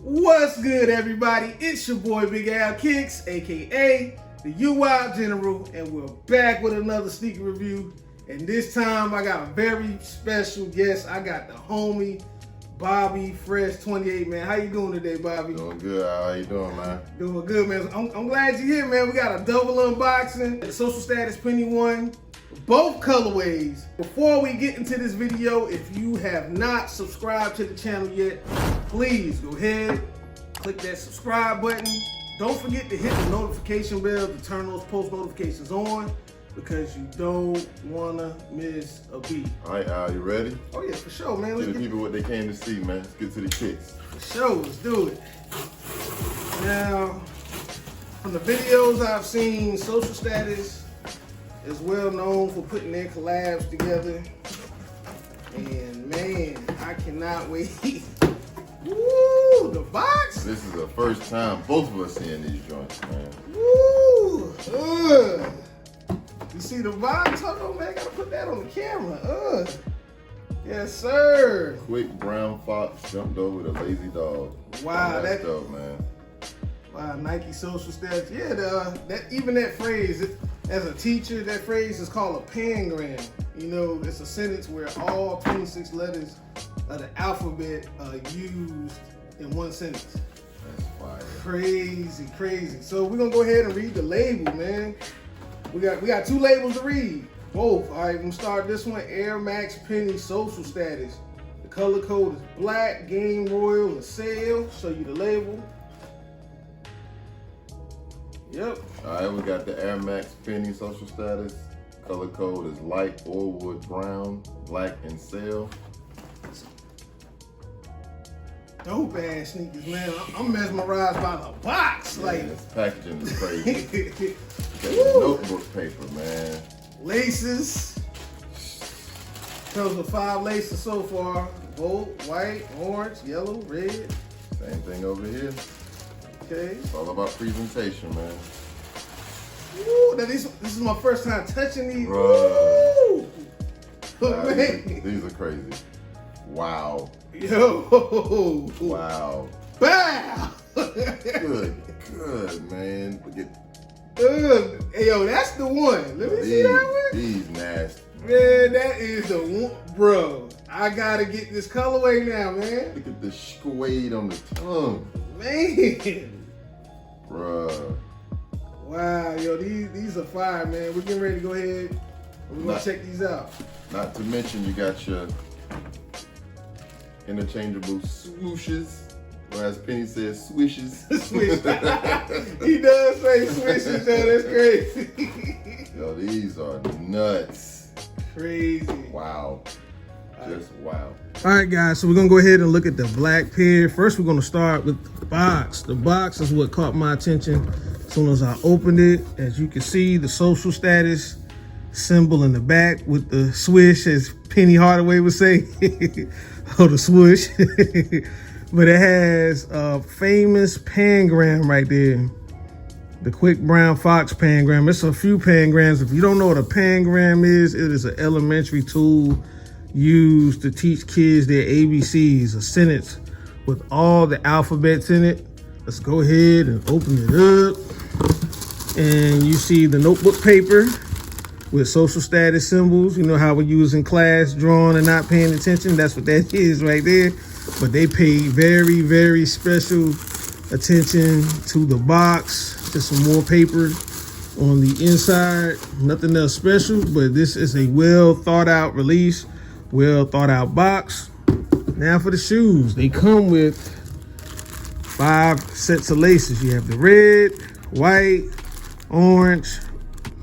What's good, everybody? It's your boy Big Al Kicks, aka the UI General, and we're back with another sneaker review. And this time I got a very special guest. I got the homie BobbyFresh28, man. How you doing today, Bobby? Doing good. How you doing, man? Doing good, man. I'm glad you're here, man. We got a double unboxing, the Social Status Penny one, both colorways. Before we get into this video, if you have not subscribed to the channel yet, please go ahead, click that subscribe button. Don't forget to hit the notification bell to turn those post notifications on, because you don't want to miss a beat. All right, Al, you ready? Oh yeah, for sure, man. Give the people what they came to see, man. Let's get to the kicks. For sure, let's do it. Now, from the videos I've seen, Social Status is well known for putting their collabs together. And man, I cannot wait. Woo, the box. This is the first time both of us seeing these joints, man. Woo, you see the box? Hold on, man, I gotta put that on the camera. Yes, sir. Quick brown fox jumped over the lazy dog. Wow, that's dope, man. Wow, Nike Social Status. Yeah, that phrase, as a teacher, that phrase is called a pangram. You know, it's a sentence where all 26 letters of the alphabet are used in one sentence. That's fire. Crazy, crazy. So we're gonna go ahead and read the label, man. We got two labels to read. Both. All right, we're gonna start this one. Air Max Penny Social Status. The color code is black, game royal, and sale. Show you the label. Yep. All right, we got the Air Max Penny Social Status. Color code is light Orwood brown, black, and sale. Dope ass sneakers, man. I'm mesmerized by the box. Yeah, like, this packaging is crazy. Got the notebook paper, man. Laces. Comes with 5 laces so far. Gold, white, orange, yellow, red. Same thing over here. Okay. It's all about presentation, man. Ooh, this is my first time touching these. Bruh. Oh, man. These are crazy. Wow. Yo. Wow. Bow. Good, man. Look at Hey, yo, that's the one. Let me see that one. These nasty. Man, that is the one. Bro, I gotta get this colorway now, man. Look at the suede on the tongue. Man. Bruh. Wow, yo, these are fire, man. We're getting ready to go ahead. We're gonna check these out. Not to mention you got your interchangeable swooshes. Or as Penny says, swishes. Swish. He does say swishes, though. That's crazy. Yo, these are nuts. Crazy. Wow. Just wow. All right, guys, so we're gonna go ahead and look at the black pair. First, we're gonna start with the box. The box is what caught my attention as soon as I opened it. As you can see, the Social Status symbol in the back with the swish, as Penny Hardaway would say. Oh, the swoosh. But it has a famous pangram right there. The quick brown fox pangram. It's a few pangrams. If you don't know what a pangram is, it is an elementary tool used to teach kids their ABCs, a sentence with all the alphabets in it. Let's go ahead and open it up. And you see the notebook paper with Social Status symbols. You know how we use in class, drawing and not paying attention? That's what that is right there. But they pay very, very special attention to the box. Just some more paper on the inside. Nothing else special, but this is a well thought out release, well thought out box. Now for the shoes. They come with 5 sets of laces. You have the red, white, orange,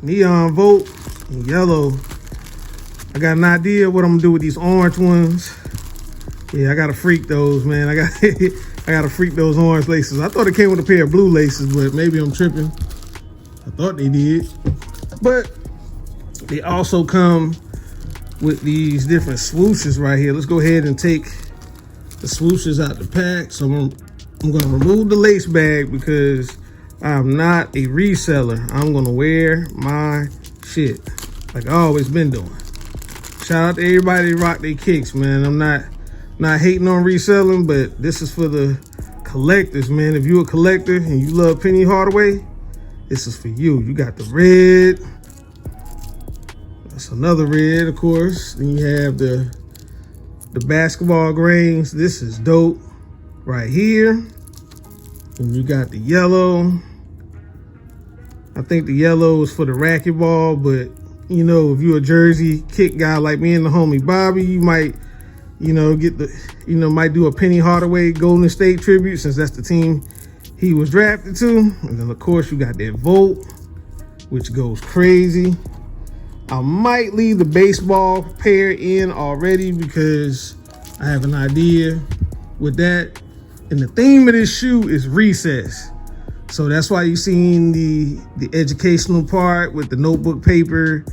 neon volt, and yellow. I got an idea what I'm gonna do with these orange ones. Yeah, I gotta freak those, man. I gotta freak those orange laces. I thought it came with a pair of blue laces, but maybe I'm tripping. I thought they did. But they also come with these different swooshes right here. Let's go ahead and take the swooshes out the pack. So I'm gonna remove the lace bag because I'm not a reseller. I'm gonna wear my shit like I always been doing. Shout out to everybody that rock their kicks, man. I'm not hating on reselling, but this is for the collectors, man. If you're a collector and you love Penny Hardaway, this is for you. You got the red. That's another red, of course. Then you have the basketball grains. This is dope right here. And you got the yellow. I think the yellow is for the racquetball, but you know, if you're a jersey kick guy like me and the homie Bobby, you might, you know, might do a Penny Hardaway Golden State tribute, since that's the team he was drafted to. And then of course you got that Volt, which goes crazy. I might leave the baseball pair in already because I have an idea with that. And the theme of this shoe is recess. So that's why you're seeing the educational part with the notebook paper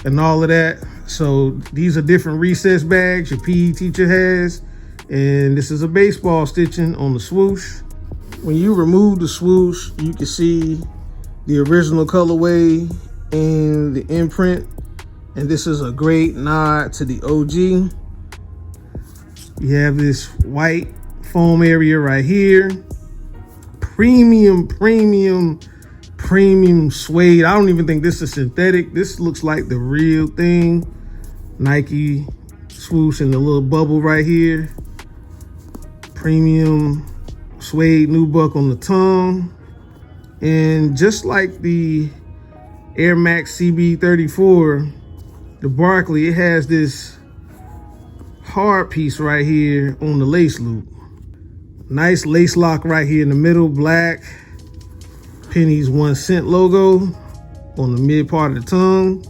and all of that. So these are different recess bags your PE teacher has. And this is a baseball stitching on the swoosh. When you remove the swoosh, you can see the original colorway and the imprint. And this is a great nod to the OG. You have this white foam area right here. Premium suede. I don't even think this is synthetic. This looks like the real thing. Nike swoosh and the little bubble right here. Premium suede nubuck on the tongue. And just like the Air Max CB34, the Barkley, it has this hard piece right here on the lace loop. Nice lace lock right here in the middle, black. Penny's 1 cent logo on the mid part of the tongue.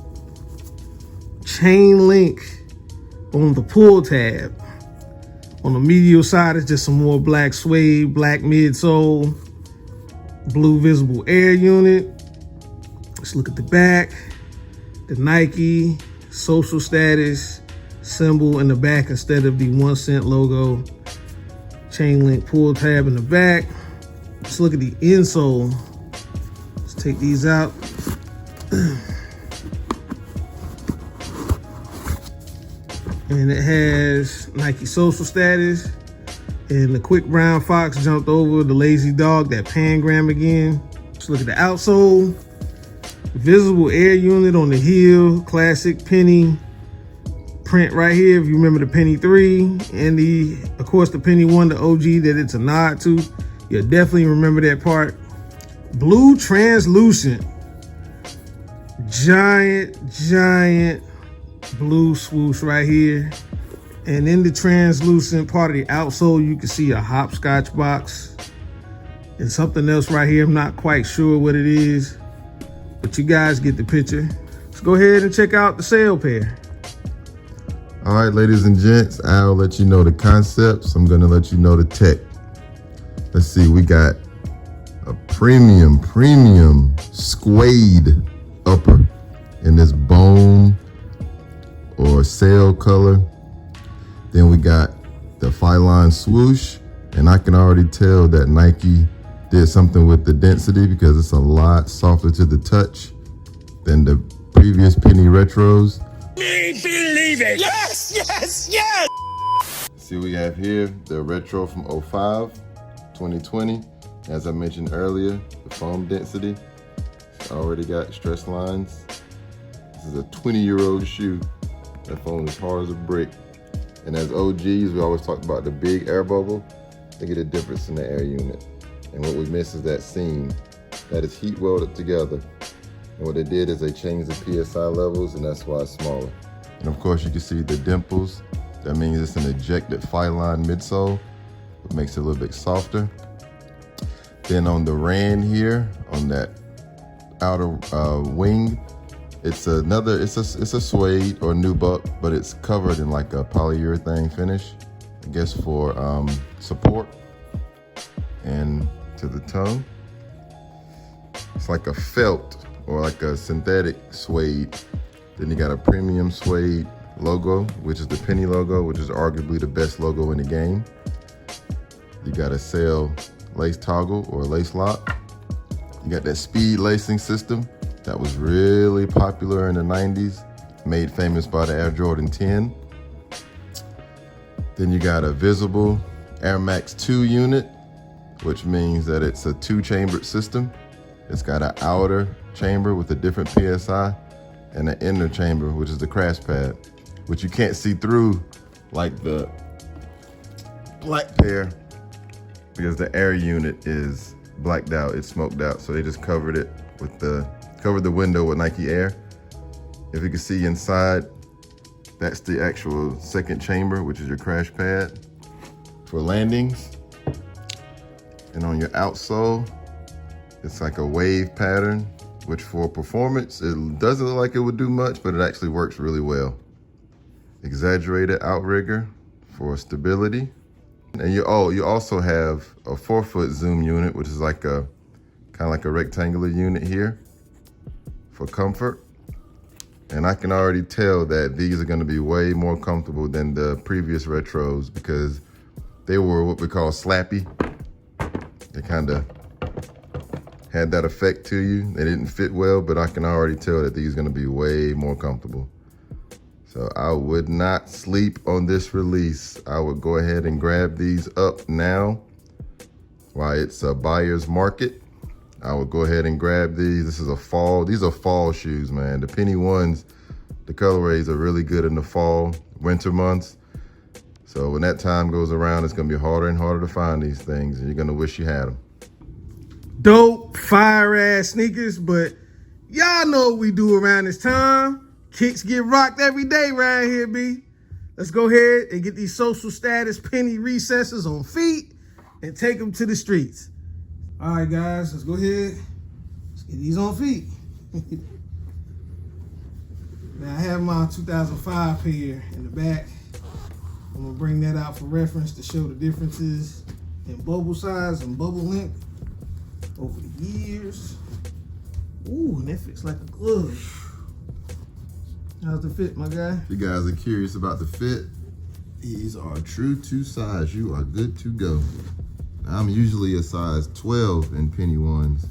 Chain link on the pull tab. On the medial side is just some more black suede, black midsole, blue visible air unit. Let's look at the back. The Nike social status symbol in the back instead of the 1 cent logo. Chain link pull tab in the back. Let's look at the insole. Let's take these out. And it has Nike social status. And the quick brown fox jumped over the lazy dog, that pangram again. Let's look at the outsole. Visible air unit on the heel. Classic Penny print right here, if you remember the Penny 3 and of course the Penny 1, the OG that it's a nod to. You'll definitely remember that part. Blue translucent, giant blue swoosh right here. And in the translucent part of the outsole, you can see a hopscotch box and something else right here. I'm not quite sure what it is, but you guys get the picture. Let's go ahead and check out the sale pair. All right, ladies and gents, I'll let you know the concepts. I'm gonna let you know the tech. Let's see, we got a premium suede upper in this bone or sail color. Then we got the Phylon swoosh, and I can already tell that Nike did something with the density because it's a lot softer to the touch than the previous Penny retros. Believe it! Yes! See, we have here the retro from 05, 2020. As I mentioned earlier, the foam density. It's already got stress lines. This is a 20-year-old shoe. That foam is hard as a brick. And as OGs, we always talk about the big air bubble. Look at the difference in the air unit. And what we miss is that seam that is heat welded together. And what they did is they changed the PSI levels, and that's why it's smaller. And of course, you can see the dimples. That means it's an ejected Phylon midsole. It makes it a little bit softer. Then on the Rand here, on that outer wing, it's a suede or nubuck, but it's covered in like a polyurethane finish, I guess for support. And to the tongue, it's like a felt or like a synthetic suede. Then you got a premium suede logo, which is the Penny logo, which is arguably the best logo in the game. You got a sail lace toggle or lace lock. You got that speed lacing system that was really popular in the 90s, made famous by the Air Jordan 10. Then you got a visible Air Max 2 unit which means that it's a 2-chambered system. It's got an outer chamber with a different PSI and an inner chamber, which is the crash pad, which you can't see through like the black pair because the air unit is blacked out, it's smoked out. So they just covered it with covered the window with Nike Air. If you can see inside, that's the actual second chamber, which is your crash pad for landings. And on your outsole, it's like a wave pattern, which for performance, it doesn't look like it would do much, but it actually works really well. Exaggerated outrigger for stability. And you also have a 4-foot zoom unit, which is like kind of like a rectangular unit here for comfort. And I can already tell that these are gonna be way more comfortable than the previous retros because they were what we call slappy. They kind of had that effect to you. They didn't fit well, but I can already tell that these are gonna be way more comfortable. So I would not sleep on this release. I would go ahead and grab these up now while it's a buyer's market. I would go ahead and grab these. These are fall shoes, man. The penny ones, the colorways are really good in the fall, winter months. So when that time goes around, it's gonna be harder and harder to find these things, and you're gonna wish you had them. Dope, fire ass sneakers, but y'all know what we do around this time. Kicks get rocked every day around here, B. Let's go ahead and get these social status penny recesses on feet and take them to the streets. All right, guys, let's go ahead. Let's get these on feet. Now, I have my 2005 pair in the back. I'm gonna bring that out for reference to show the differences in bubble size and bubble length over the years. Ooh, and that fits like a glove. How's the fit, my guy? If you guys are curious about the fit, these are true to size. You are good to go. I'm usually a size 12 in penny ones.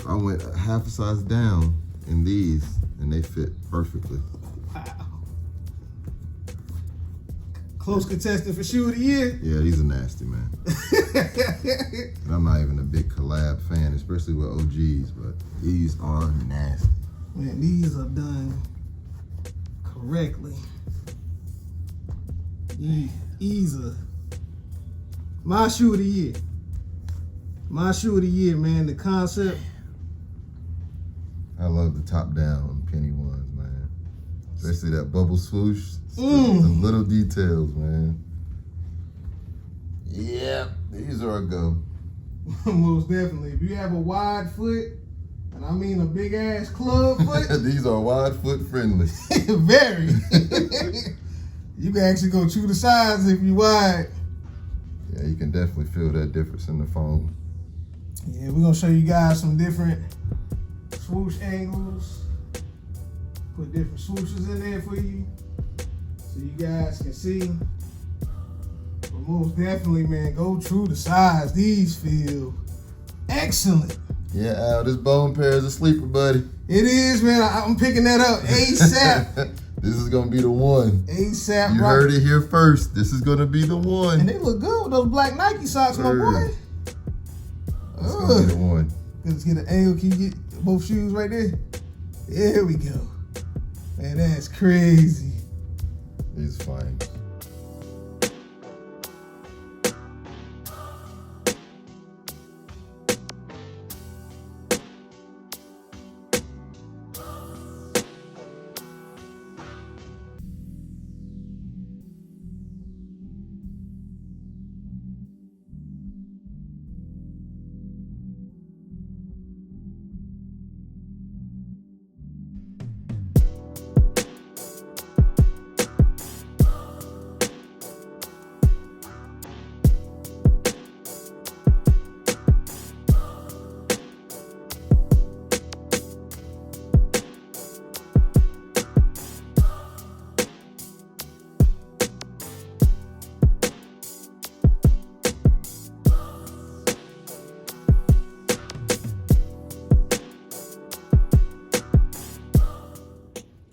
I went half a size down in these and they fit perfectly. Wow. Close contestant for shoe of the year. Yeah, these are nasty, man. And I'm not even a big collab fan, especially with OGs, but these are nasty. Man, these are done correctly. These are my shoe of the year. My shoe of the year, man. The concept. I love the top down penny ones, man. Especially that bubble swoosh. The little details, man. Yeah, these are a go. Most definitely. If you have a wide foot, and I mean a big ass club foot. These are wide foot friendly. Very. You can actually go true to size if you wide. Yeah, you can definitely feel that difference in the foam. Yeah, we're gonna show you guys some different swoosh angles. Put different swooshes in there for you so you guys can see. But most definitely, man, go true to size. These feel excellent. Yeah, Al, this bone pair is a sleeper, buddy. It is, man. I'm picking that up ASAP. This is gonna be the one. ASAP. You heard it here first. This is gonna be the one. And they look good with those black Nike socks, my boy. That's gonna be the one. Let's get an angle. Can you get both shoes right there? There we go. Man, that's crazy. These fine.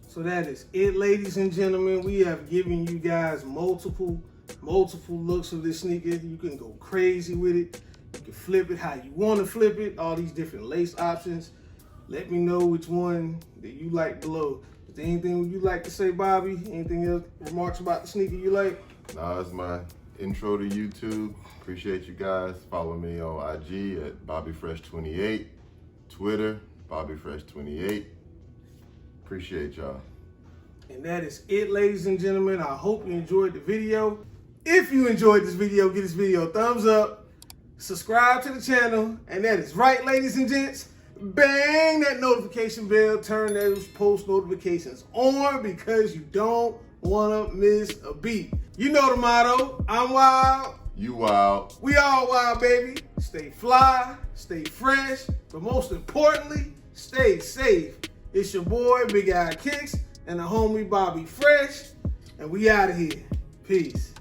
So that is it, ladies and gentlemen. We have given you guys multiple looks of this sneaker. You can go crazy with it. You can flip it how you want to flip it. All these different lace options. Let me know which one that you like below. Is there anything you like to say, Bobby? Anything else, remarks about the sneaker you like? Nah, it's my intro to YouTube. Appreciate you guys. Follow me on IG at BobbyFresh28, Twitter, BobbyFresh28. Appreciate y'all. And that is it, ladies and gentlemen. I hope you enjoyed the video. If you enjoyed this video, give this video a thumbs up, subscribe to the channel, and that is right, ladies and gents. Bang that notification bell, turn those post notifications on because you don't want to miss a beat. You know the motto, I'm wild. You wild. We all wild, baby. Stay fly, stay fresh, but most importantly, stay safe. It's your boy, Big Eye Kicks, and the homie Bobby Fresh, and we out of here. Peace.